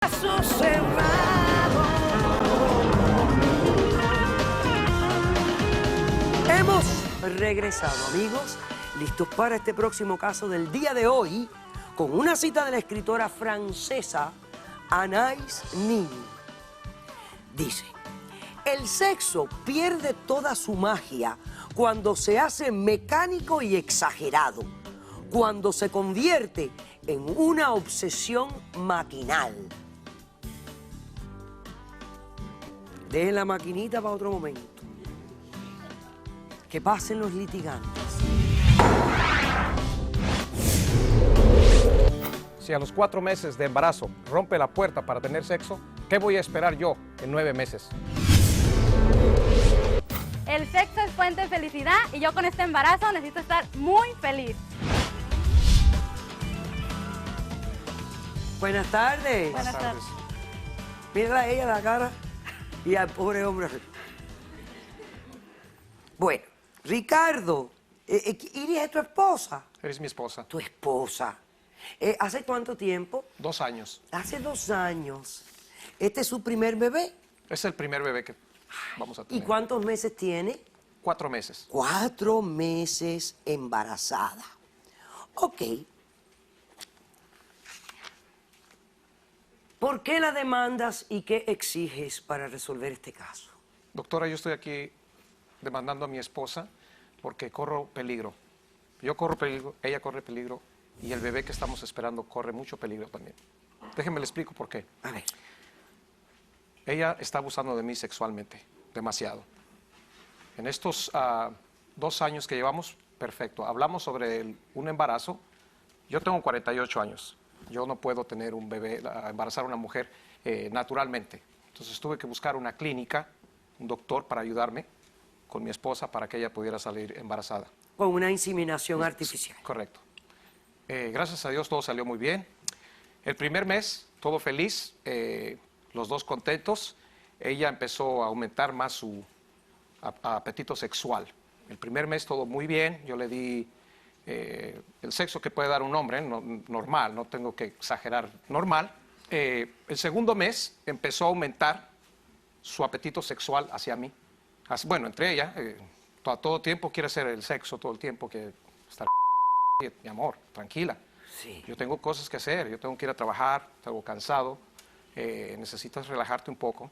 Caso cerrado. Hemos regresado, amigos, listos para este próximo caso del día de hoy, con una cita de la escritora francesa Anaïs Nin. Dice: el sexo pierde toda su magia cuando se hace mecánico y exagerado, cuando se convierte en una obsesión maquinal. Dejen la maquinita para otro momento. Que pasen los litigantes. Si a los 4 meses de embarazo rompe la puerta para tener sexo, ¿qué voy a esperar yo en 9 meses? El sexo es fuente de felicidad y yo con este embarazo necesito estar muy feliz. Buenas tardes. Buenas tardes. Mírala a ella la cara y al pobre hombre. Bueno, Ricardo, Iris es tu esposa. Eres mi esposa. Tu esposa. ¿Hace cuánto tiempo? 2 años. Hace 2 años. ¿Este es su primer bebé? Es el primer bebé que vamos a tener. ¿Y cuántos meses tiene? 4 meses. 4 meses embarazada. Ok. ¿Por qué la demandas y qué exiges para resolver este caso? Doctora, yo estoy aquí demandando a mi esposa porque corro peligro. Yo corro peligro, ella corre peligro y el bebé que estamos esperando corre mucho peligro también. Déjenme le explico por qué. A ver. Ella está abusando de mí sexualmente, demasiado. En estos 2 años que llevamos, perfecto. Hablamos sobre un embarazo. Yo tengo 48 años. Yo no puedo tener un bebé, embarazar a una mujer naturalmente. Entonces tuve que buscar una clínica, un doctor para ayudarme con mi esposa para que ella pudiera salir embarazada. Con una inseminación artificial. Correcto. Gracias a Dios todo salió muy bien. El primer mes, todo feliz, los dos contentos. Ella empezó a aumentar más su apetito sexual. El primer mes todo muy bien, yo le di el sexo que puede dar un hombre, normal, no tengo que exagerar, normal. El segundo mes empezó a aumentar su apetito sexual hacia mí. Bueno, entre ella, todo tiempo quiere hacer el sexo, todo el tiempo que estar mi amor, tranquila. Sí. Yo tengo cosas que hacer, yo tengo que ir a trabajar, tengo cansado, necesitas relajarte un poco.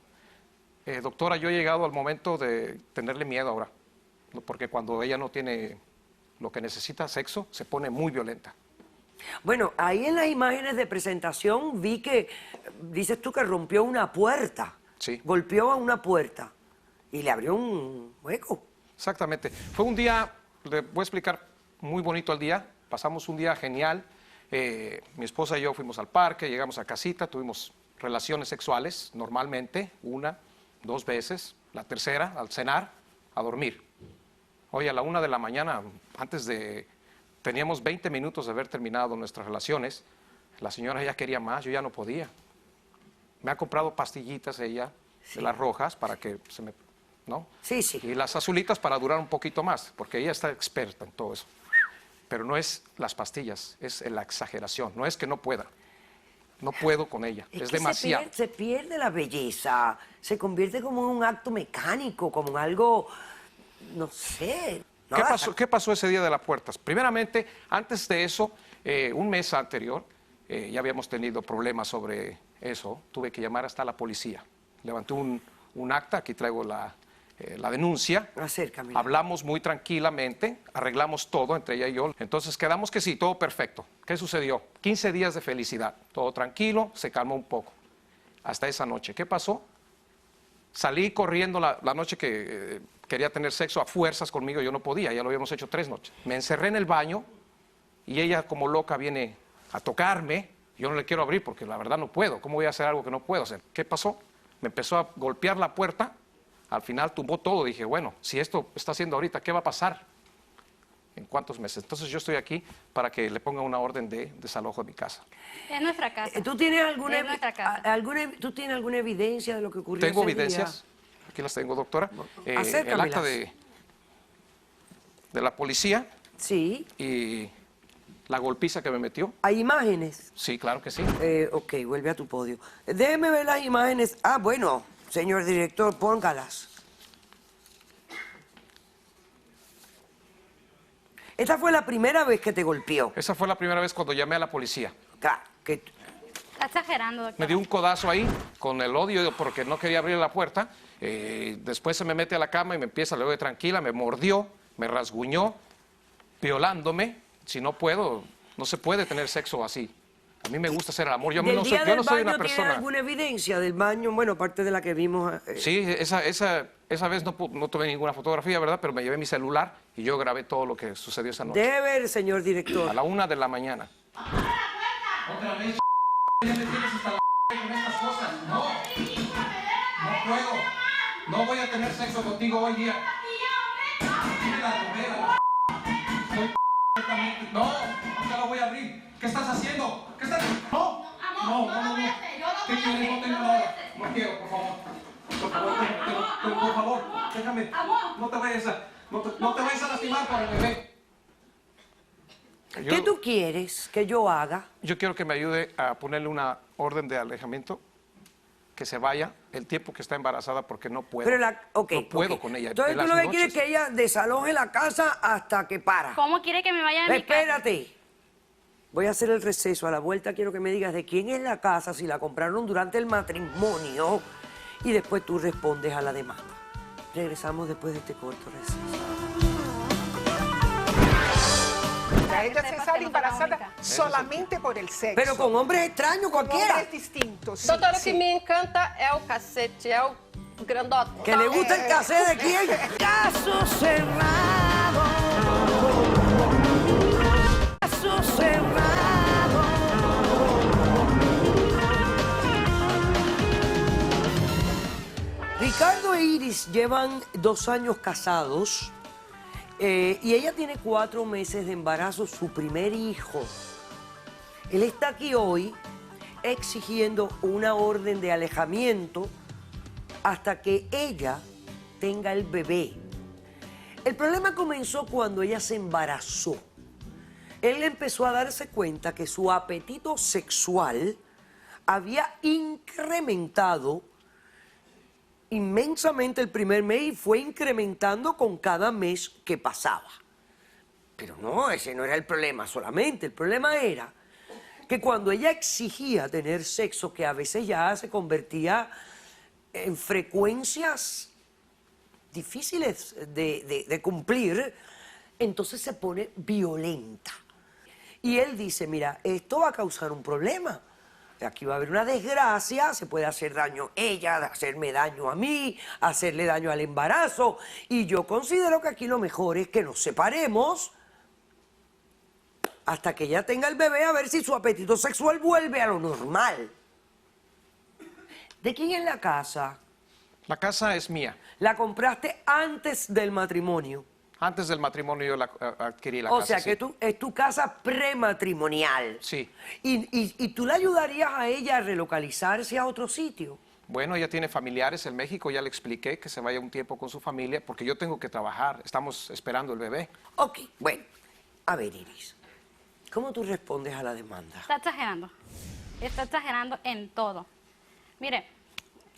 Doctora, yo he llegado al momento de tenerle miedo ahora, porque cuando ella no tiene lo que necesita, sexo, se pone muy violenta. Bueno, ahí en las imágenes de presentación vi que, dices tú que rompió una puerta. Sí. Golpeó a una puerta y le abrió un hueco. Exactamente. Fue un día, le voy a explicar, muy bonito el día. Pasamos un día genial. Mi esposa y yo fuimos al parque, llegamos a casita, tuvimos relaciones sexuales normalmente, 1, 2 veces. La tercera, al cenar, a dormir. Hoy a la 1 de la mañana, teníamos 20 minutos de haber terminado nuestras relaciones. La señora ya quería más, yo ya no podía. Me ha comprado pastillitas ella, de las rojas, para que se me... ¿no? Sí, sí. Y las azulitas para durar un poquito más, porque ella está experta en todo eso. Pero no es las pastillas, es la exageración. No es que no pueda. No puedo con ella. Es que demasiado. se pierde la belleza, se convierte como en un acto mecánico, como en algo, no sé. ¿Qué pasó ese día de las puertas? Primeramente, antes de eso, un mes anterior, ya habíamos tenido problemas sobre eso. Tuve que llamar hasta la policía. Levanté un acta, aquí traigo la denuncia. Acércame. Hablamos muy tranquilamente, arreglamos todo entre ella y yo. Entonces quedamos que sí, todo perfecto. ¿Qué sucedió? 15 días de felicidad. Todo tranquilo, se calmó un poco. Hasta esa noche. ¿Qué pasó? Salí corriendo la noche que quería tener sexo a fuerzas conmigo, yo no podía, ya lo habíamos hecho 3 noches. Me encerré en el baño y ella como loca viene a tocarme. Yo no le quiero abrir porque la verdad no puedo. ¿Cómo voy a hacer algo que no puedo hacer? ¿Qué pasó? Me empezó a golpear la puerta. Al final tumbó todo. Dije, bueno, si esto está haciendo ahorita, ¿qué va a pasar? ¿En cuántos meses? Entonces yo estoy aquí para que le ponga una orden de desalojo de mi casa. Es nuestra casa. ¿Tú tienes Es nuestra casa. ¿Tú tienes alguna evidencia de lo que ocurrió Tengo ese evidencias. día? Aquí las tengo, doctora. El Acércamelas. acta de la policía Sí. y la golpiza que me metió. ¿Hay imágenes? Sí, claro que sí. Ok, vuelve a tu podio. Déjeme ver las imágenes. Ah, bueno, señor director, póngalas. Esta fue la primera vez que te golpeó. Esa fue la primera vez cuando llamé a la policía. Claro, que... Está exagerando, doctor. Me dio un codazo ahí con el odio porque no quería abrir la puerta. Después se me mete a la cama y me empieza luego de tranquila, me mordió, me rasguñó, violándome. Si no puedo, no se puede tener sexo así. A mí me gusta hacer el amor. Yo ¿Del no día soy, del yo no soy baño una tiene persona. alguna evidencia del baño? Bueno, aparte de la que vimos. Sí, esa vez no tuve ninguna fotografía, ¿verdad? Pero me llevé mi celular y yo grabé todo lo que sucedió esa noche. Debe ver, señor director. A la 1 de la mañana. Otra vez, ya me tienes hasta la con estas cosas. No, no puedo. No voy a tener sexo contigo hoy día. Estoy completamente... No, no te lo voy a abrir. ¿Qué estás haciendo? ¿Qué estás haciendo? No, no. ¿Qué quieres? No tengo nada. No quiero, por favor. Por favor, déjame. No te vayas a lastimar por el bebé. ¿Qué tú quieres que yo haga? Yo quiero que me ayude a ponerle una orden de alejamiento, que se vaya el tiempo que está embarazada porque no puedo. Pero no puedo con ella. Entonces En tú las lo que quieres noches. es que ella desaloje la casa hasta que para. ¿Cómo quiere que me vaya de mi casa? Espérate. Voy a hacer el receso. A la vuelta quiero que me digas de quién es la casa, si la compraron durante el matrimonio, y después tú respondes a la demanda. Regresamos después de este corto receso. Ella se sepas sale que no soy la embarazada única. solamente por el sexo. Pero con hombres extraños cualquiera. Hombres distintos. Sí, Doutora, o sí. que me encanta é o cacete, é o grandota. Que le gusta el cassette de quién. Caso cerrado. Caso cerrado. Ricardo e Iris llevan 2 años casados y ella tiene 4 meses de embarazo, su primer hijo. Él está aquí hoy exigiendo una orden de alejamiento hasta que ella tenga el bebé. El problema comenzó cuando ella se embarazó. Él empezó a darse cuenta que su apetito sexual había incrementado inmensamente el primer mes y fue incrementando con cada mes que pasaba. Pero no, ese no era el problema solamente. El problema era que cuando ella exigía tener sexo, que a veces ya se convertía en frecuencias difíciles de cumplir, entonces se pone violenta. Y él dice, mira, esto va a causar un problema. Aquí va a haber una desgracia, se puede hacer daño a ella, hacerme daño a mí, hacerle daño al embarazo. Y yo considero que aquí lo mejor es que nos separemos hasta que ella tenga el bebé, a ver si su apetito sexual vuelve a lo normal. ¿De quién es la casa? La casa es mía. La compraste antes del matrimonio. Antes del matrimonio yo adquirí la O casa. sea, sí. que es tu casa prematrimonial. Sí. ¿Y tú le ayudarías a ella a relocalizarse a otro sitio? Bueno, ella tiene familiares en México, ya le expliqué que se vaya un tiempo con su familia porque yo tengo que trabajar, estamos esperando el bebé. Ok, bueno. A ver, Iris, ¿cómo tú respondes a la demanda? Está exagerando. Está exagerando en todo. Mire,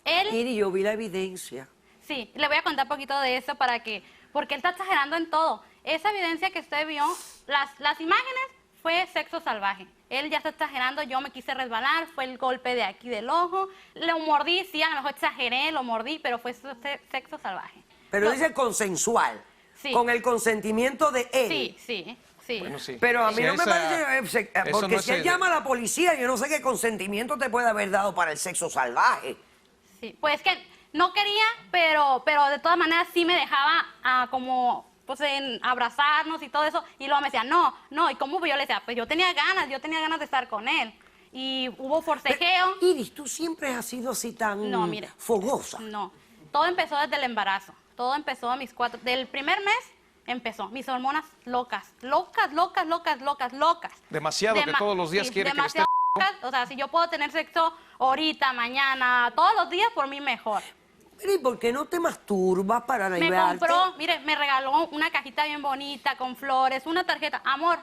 él... Iris, yo vi la evidencia. Sí, le voy a contar un poquito de eso porque él está exagerando en todo. Esa evidencia que usted vio, las imágenes fue sexo salvaje. Él ya está exagerando, yo me quise resbalar, fue el golpe de aquí del ojo, lo mordí, sí, a lo mejor exageré, lo mordí, pero fue sexo salvaje. Pero No, dice consensual, Sí. con el consentimiento de él. Sí. Bueno, sí. Pero a mí Sí, no me parece, eso porque no si es él llama a la policía, yo no sé qué consentimiento te puede haber dado para el sexo salvaje. Sí, pues que no quería, pero de todas maneras sí me dejaba como pues en abrazarnos y todo eso, y luego me decía, no, ¿y cómo? Yo le decía, pues yo tenía ganas de estar con él, y hubo forcejeo. Iris, tú siempre has sido así tan No, mire. fogosa. No, todo empezó desde el embarazo, todo empezó a mis 4, del primer mes empezó, mis hormonas locas. Demasiado que todos los días sí, quiere que le esté... demasiado locas, o sea, si yo puedo tener sexo ahorita, mañana, todos los días, por mí mejor. Pero ¿y por qué no te masturbas para Me liberarte? compró, mire, me regaló una cajita bien bonita con flores, una tarjeta. Amor,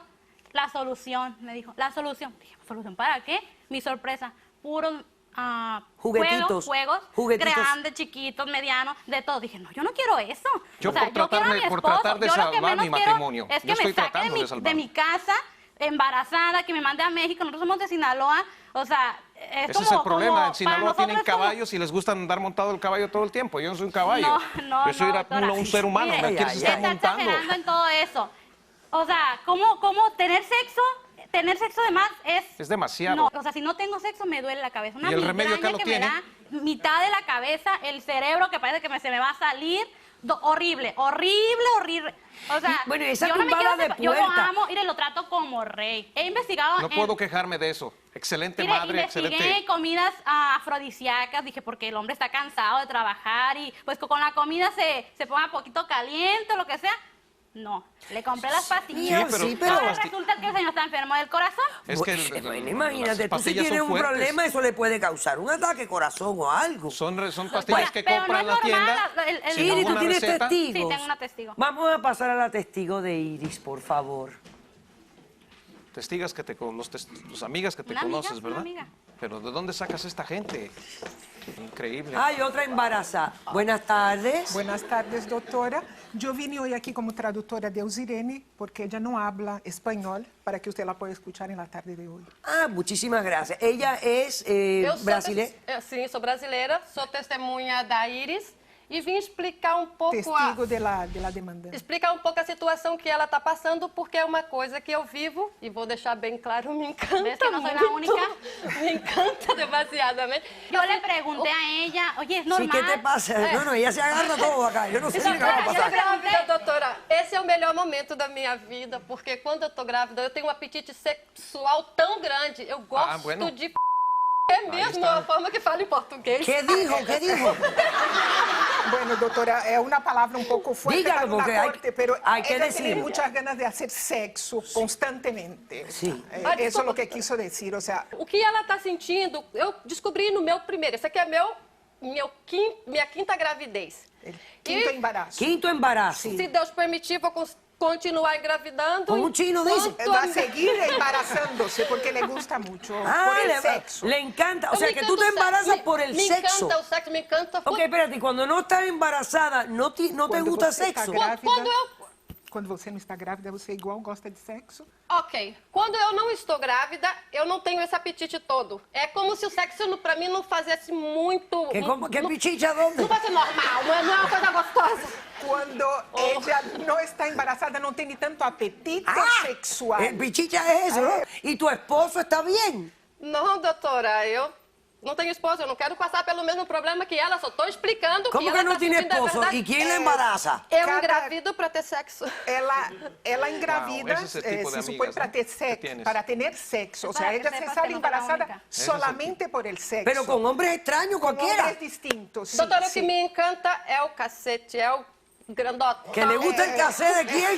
La solución, me dijo, la solución. Dije, ¿solución para qué? Mi sorpresa, puros Juguetitos, juegos, juguetitos. grandes, chiquitos, medianos, de todo. Dije, no, yo no quiero eso. Yo o sea, por yo quiero a mi por esposo. tratar de Yo lo que salvar menos mi quiero matrimonio. es Yo que estoy me saque tratando de de salvarlo. mi casa embarazada, que me mande a México. Nosotros somos de Sinaloa. O sea, es Ese como, es el problema. como En Sinaloa para tienen nosotros es como- caballos y les gusta andar montado el caballo todo el tiempo. Yo no soy un caballo. No, Yo soy doctora. un ser humano. Mire, ¿Me quieres ay, estar está montando? exagerando en todo eso. O sea, ¿cómo tener sexo? Tener sexo de más Es demasiado. No, o sea, si no tengo sexo me duele la cabeza. Una ¿Y el remedio migraña acá lo que me tiene? da mitad de la cabeza, el cerebro que parece que se me va a salir. Horrible, horrible, horrible. O sea, Y, bueno, esa yo no me tumbada quiero de yo lo puerta. amo y lo trato como rey. He investigado No puedo quejarme de eso. Excelente Mire, madre, investigué excelente. comidas afrodisíacas, dije, porque el hombre está cansado de trabajar y pues con la comida se ponga un poquito caliente o lo que sea. No, le compré las pastillas. Sí, pero- Ahora resulta que el señor está enfermo del corazón. Es que Bueno, imagínate, las tú si pastillas tienes son un fuertes. problema, eso le puede causar un ataque corazón o algo. Son pastillas que Pero compran en no la es normal, tienda. el- sin Iris, ¿tú ninguna tienes receta. testigos? Sí, tengo una testigo. Vamos a pasar a la testigo de Iris, por favor. Testigas que tus amigas que te Una amiga, conoces, una ¿verdad? amiga. Pero ¿de dónde sacas esta gente? Increíble. Hay otra embarazada. Buenas tardes. Buenas tardes, doutora. Eu vim hoje aqui como tradutora de Eusirene, porque ella não habla espanhol, para que usted la pueda escuchar en la tarde de hoy. Ah, muchísimas gracias. Ella es Eu sou brasileña. Sim, sou brasileira, sou testemunha da Iris e vim explicar um pouco Testigo de la demandante. explicar um pouco a situação que ela está passando, porque é uma coisa que eu vivo e vou deixar bem claro, me encanta ¿Ves que no soy la muito, única? me encanta demasiadamente. Yo le pregunté a ella, oye, es Sí, normal. ¿qué te pasa? No, no, ella se agarra todo acá. Yo no sé qué le va a Eu tô pasar. grávida, doutora. Esse é o melhor momento da minha vida, porque quando eu tô grávida, eu tenho um apetite sexual tão grande. Eu gosto bueno. de é mesmo está. a forma que fala em português. ¿Qué dijo? ¿Qué dijo? Bueno, doctora, es una palabra un poco fuerte Dígalo, para una porque hay- corte, pero hay que ella decirlo. tiene muchas ganas de hacer sexo constantemente. Sí. Eso es lo que quiso decir, o sea, O que ela tá sentindo, eu descobri no meu primeiro. Esse aqui é minha quinta gravidez. el quinto Y- embarazo. Quinto embarazo. Se Deus permitir, vou continuar engravidando. Como un chino dice. enquanto Va a a- seguir embarazándose porque le gusta mucho Ah, por el sexo. le encanta. O Eu sea, me que encanta tú te o sexo, embarazas por el me sexo. encanta o sexo, me encanta. Ok, espérate, y cuando no estás embarazada, ¿no te Cuando gusta você está sexo? grávida, Quando eu quando você não está grávida, você igual gosta de sexo? Ok. Quando eu não estou grávida, eu não tenho esse apetite todo. É como se o sexo, pra mim, não fizesse muito... ¿Qué não, pichicha dónde? não fosse normal, não é uma coisa gostosa. Cuando ella no está embarazada, no tiene tanto apetite sexual. El pichicha es eso, ¿no? ¿Y tu esposo está bien? Não, doutora, eu não tenho esposa, eu não quero passar pelo mesmo problema que ela, só tô explicando ¿Cómo que que ela no tá tiene sentindo, é esposo? verdade. ¿Y quién la embaraza? Eu Cada- engravido pra ter sexo. Ela engravida, Wow, ese es el tipo de se supone amigas, para ¿no? ter que sexo, tienes. para tener sexo. O Para sea, que ella se sepas sale que no soy la embarazada única. solamente por el sexo. Pero con hombres extraños Con cualquiera. hombres distintos. Sí, Doutora, o sí. que me encanta é o cacete, é o grandote. ¿Que le gusta el cassette de quién?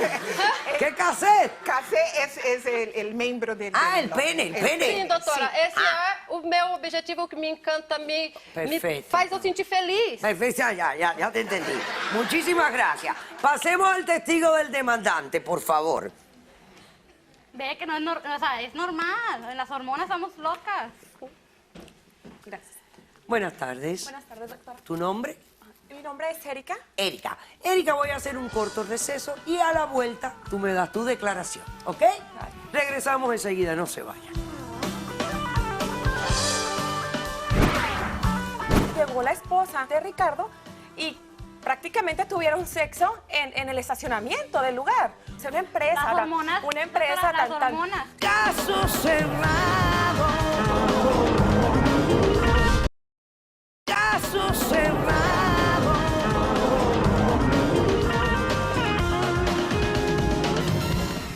¿Qué cassette? Casé es el miembro del... Ah, del- el pene, el pene. Sim, doutora, Sim. esse é o meu objetivo, o que me encanta, me Perfeito. faz eu sentir feliz. Perfecto, ya te entendí. Muchísimas gracias. Pasemos al testigo del demandante, por favor. Ve que no es, o sea, es normal. En las hormonas estamos locas. Gracias. Buenas tardes. Buenas tardes, doctora. ¿Tu nombre? Mi nombre es Erika. Erika. Erika, voy a hacer un corto receso y a la vuelta tú me das tu declaración, ¿ok? Regresamos enseguida, no se vayan. Llegó la esposa de Ricardo y prácticamente tuvieron sexo en el estacionamiento del lugar. Es una empresa. Las hormonas. Una empresa doctora, tan, las tan... hormonas. Caso cerrado. Caso cerrado.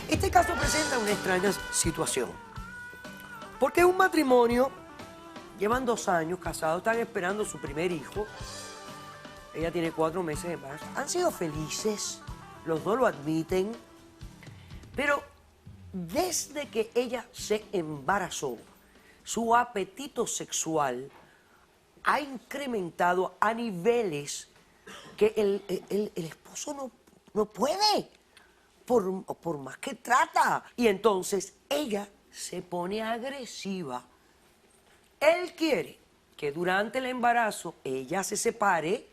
Este caso presenta una extraña situación. Porque es un matrimonio, llevan 2 años casados, están esperando su primer hijo. Ella tiene 4 meses de embarazo. Han sido felices, los dos lo admiten. Pero desde que ella se embarazó, su apetito sexual ha incrementado a niveles que el esposo no puede. por más que trata. Y entonces ella se pone agresiva. Él quiere que durante el embarazo ella se separe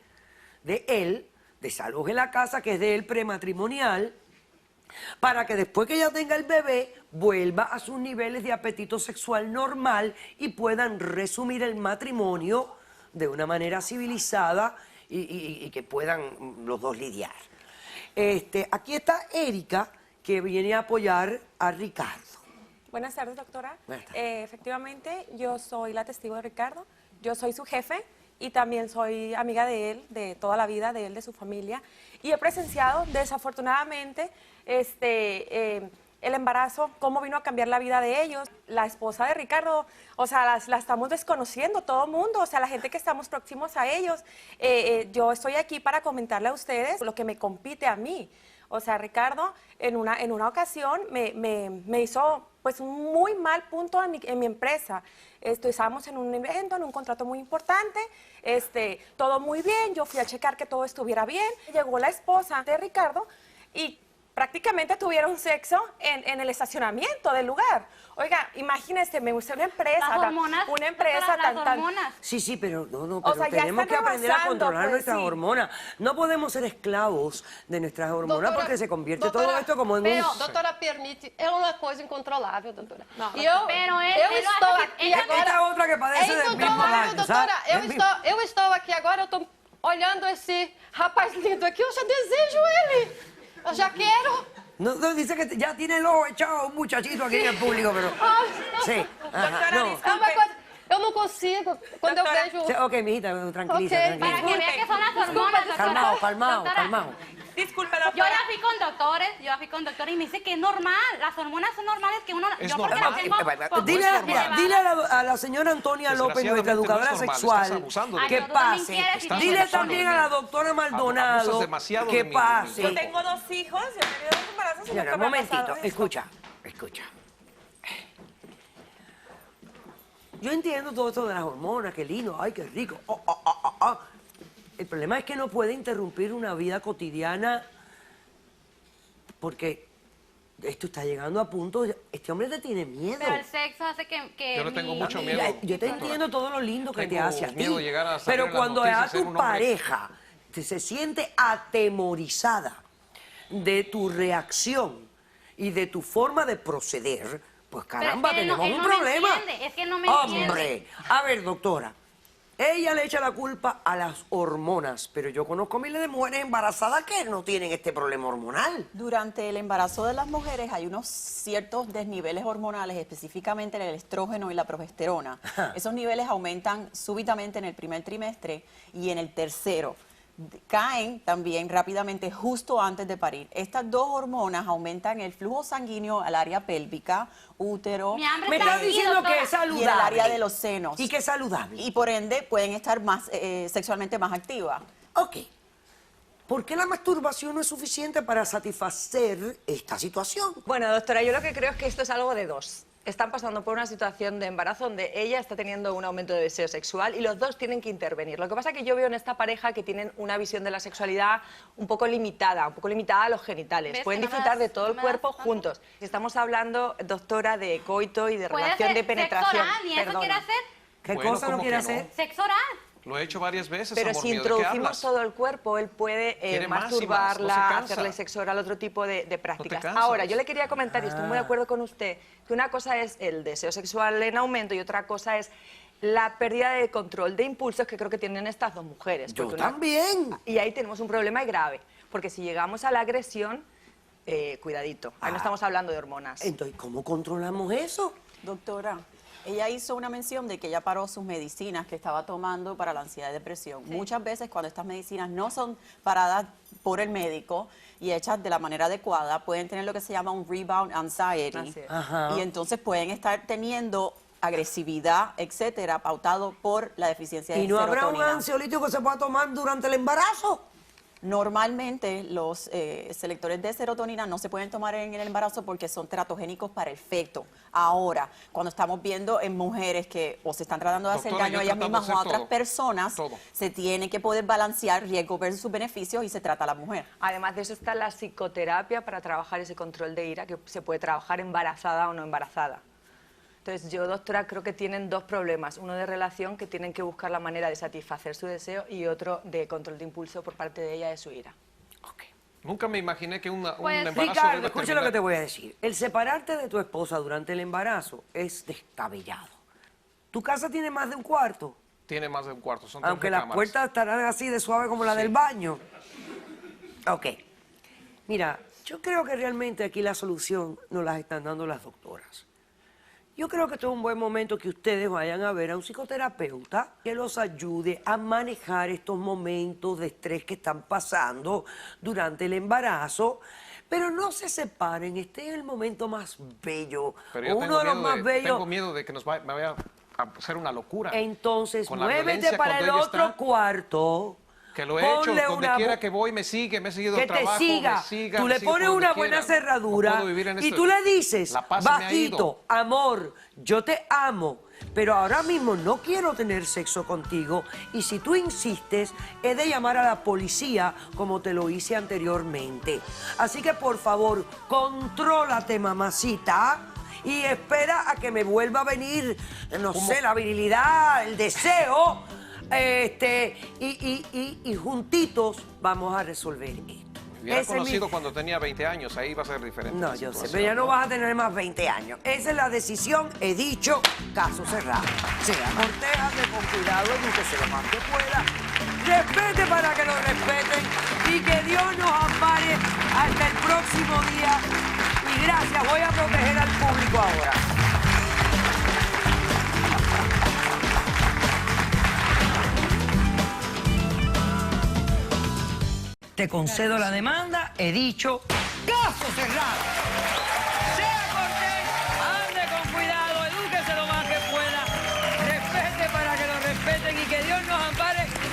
de él, desaloje la casa que es de él prematrimonial, para que después que ella tenga el bebé vuelva a sus niveles de apetito sexual normal y puedan resumir el matrimonio de una manera civilizada y que puedan los dos lidiar. Aquí está Erika, que viene a apoyar a Ricardo. Buenas tardes, doctora. Buenas tardes. Efectivamente, yo soy la testigo de Ricardo. Yo soy su jefe y también soy amiga de él, de toda la vida, de él, de su familia. Y he presenciado, desafortunadamente, el embarazo, cómo vino a cambiar la vida de ellos. La esposa de Ricardo, o sea, la estamos desconociendo todo el mundo, o sea, la gente que estamos próximos a ellos. Yo estoy aquí para comentarle a ustedes lo que me compete a mí. O sea, Ricardo, en una ocasión me hizo pues un muy mal punto en mi empresa. Estábamos en un evento, en un contrato muy importante, todo muy bien, yo fui a checar que todo estuviera bien. Llegó la esposa de Ricardo y prácticamente tuvieron sexo en el estacionamiento del lugar. Oiga, imagínese, me gusta una empresa. Las hormonas, Una empresa las tan... hormonas. Sí, pero no, O sea, ya tenemos están que aprender a rebasando, controlar pues, nuestras sí. hormonas. No podemos ser esclavos de nuestras hormonas Doutora, porque se convierte doutora, todo esto como en pero, un... doutora, permite, é uma coisa incontrolável, doutora. Não, E eu, pero ele- eu ele estou acha que- aqui ele- agora... Esta outra que padece é del mismo incontrolável, daño, doutora. ¿sabe? Eu estou aqui agora, eu estou olhando esse rapaz lindo aqui, eu já desejo ele. Eu já quero. No, dice que ya tiene el ojo echado un muchachito aquí en el público, pero... Sí, ajá, Doctora, no. É uma coisa... Eu não consigo, quando eu Doutora, vejo... Sí, ok, mijita, tranquiliza, Ok, Para tranquiliza. que vea que son las hormonas, doctora. Calmado. Doctora, Disculpe, Yo doctora. ya fui con doctores, y me dice que es normal. Las hormonas son normales que uno... Es yo porque normal. las tengo poco Dile, es normal. mira, dile a la señora Antonia López, nuestra Desgraciadamente no es educadora normal, sexual, estás abusando de Ay, que pero tú también pase. quieres, Estás Dile abusando también de a la mí. doctora Maldonado Abusas demasiado que de mí. pase. Yo tengo 2 hijos, yo he tenido 2 embarazos y Señora, nunca un me ha momentito, pasado esto. escucha. Yo entiendo todo esto de las hormonas, qué lindo, ay, qué rico. El problema es que no puede interrumpir una vida cotidiana porque esto está llegando a punto. Este hombre te tiene miedo. Pero el sexo hace que Yo le tengo mi- mucho miedo. Mira, yo te doctora. entiendo todo lo lindo que te Tengo hace a ti. miedo de llegar a salir Pero en las cuando noticias, a ser tu un hombre- pareja se siente atemorizada de tu reacción y de tu forma de proceder, pues caramba, es que él no- tenemos él un no me problema. entiende, es que él no me Hombre, entiende. a ver, doctora. Ella le echa la culpa a las hormonas, pero yo conozco miles de mujeres embarazadas que no tienen este problema hormonal. Durante el embarazo de las mujeres hay unos ciertos desniveles hormonales, específicamente el estrógeno y la progesterona. Ajá. Esos niveles aumentan súbitamente en el primer trimestre y en el tercero. Caen también rápidamente justo antes de parir. Estas 2 hormonas aumentan el flujo sanguíneo al área pélvica, útero, Mi hambre Me está estás aquí, diciendo doctora. que es saludable. y en el área de los senos. Y que es saludable. Y por ende pueden estar más sexualmente más activas. Ok. ¿Por qué la masturbación no es suficiente para satisfacer esta situación? Bueno, doctora, yo lo que creo es que esto es algo de dos. Están pasando por una situación de embarazo donde ella está teniendo un aumento de deseo sexual y los dos tienen que intervenir. Lo que pasa es que yo veo en esta pareja que tienen una visión de la sexualidad un poco limitada a los genitales. ¿Ves Pueden que no me disfrutar das- de todo no el me das cuerpo tanto? juntos. Estamos hablando, doctora, de coito y de Puede relación ser de penetración. sexo oral, ¿y eso Perdona. quiere hacer? ¿Qué Bueno, cosa no ¿cómo quiere que no? hacer? Sexo oral. Lo he hecho varias veces, Pero amor si mío, ¿de qué introducimos hablas? todo el cuerpo, él puede Quiere más y más, no se masturbarla, cansa. hacerle sexo oral, otro tipo de prácticas. cansas. Ahora, yo le quería comentar, y estoy muy de acuerdo con usted, que una cosa es el deseo sexual en aumento y otra cosa es la pérdida de control de impulsos que creo que tienen estas 2 mujeres. Yo Porque una- también. Y ahí tenemos un problema grave, porque si llegamos a la agresión, cuidadito, ahí no estamos hablando de hormonas. Entonces, ¿cómo controlamos eso? Doctora, ella hizo una mención de que ella paró sus medicinas que estaba tomando para la ansiedad y depresión. Muchas veces cuando estas medicinas no son paradas por el médico y hechas de la manera adecuada, pueden tener lo que se llama un rebound anxiety. Así es. Ajá. Y entonces pueden estar teniendo agresividad, etcétera, pautado por la deficiencia de ¿Y no habrá un serotonina. ansiolítico que se pueda tomar durante el embarazo? Normalmente los selectores de serotonina no se pueden tomar en el embarazo porque son teratogénicos para el feto. Ahora, cuando estamos viendo en mujeres que o se están tratando de hacer Doctora, daño a yo ellas tratando mismas de o a hacer otras todo. personas, Todo. se tiene que poder balancear riesgo versus beneficios y se trata a la mujer. Además de eso está la psicoterapia para trabajar ese control de ira, que se puede trabajar embarazada o no embarazada. Entonces yo, doctora, creo que tienen dos problemas. Uno de relación, que tienen que buscar la manera de satisfacer su deseo, y otro de control de impulso por parte de ella de su ira. Nunca me imaginé que un Pues, embarazo Ricardo, debe escucha terminar- lo que te voy a decir. El separarte de tu esposa durante el embarazo es descabellado. ¿Tu casa tiene más de un cuarto? Tiene más de un cuarto, son 3 Aunque las recámaras. puertas estarán así de suave como la del baño. Ok. Mira, yo creo que realmente aquí la solución nos la están dando las doctoras. Yo creo que esto es un buen momento que ustedes vayan a ver a un psicoterapeuta que los ayude a manejar estos momentos de estrés que están pasando durante el embarazo. Pero no se separen, este es el momento más bello, Pero yo uno de los más bellos. tengo miedo de que me vaya a hacer una locura. Entonces, Con la muévete violencia para cuando el ella otro está, cuarto. que lo he hecho, ponle donde una quiera bu- que voy, me sigue, me he seguido que el trabajo, te siga. me siga, Tú me le sigue por pones donde una quiera. buena cerradura No puedo vivir en y esto. tú le dices, La paz se me ha ido. bajito, amor, yo te amo, pero ahora mismo no quiero tener sexo contigo y si tú insistes, he de llamar a la policía como te lo hice anteriormente. Así que por favor, contrólate, mamacita. Y espera a que me vuelva a venir, no sé, la virilidad, el deseo, y juntitos vamos a resolver esto. Me hubiera Ese es mi- conocido cuando tenía 20 años, ahí va a ser diferente. No, la yo sé, situación, pero ya no vas a tener más 20 años. Esa es la decisión, he dicho, caso cerrado. Sea corteja, ande con cuidado, edúquese lo más que pueda. Respete para que lo respeten y que Dios nos ampare hasta el próximo día. Y gracias, voy a proteger al público ahora. Te concedo la demanda, he dicho, caso cerrado.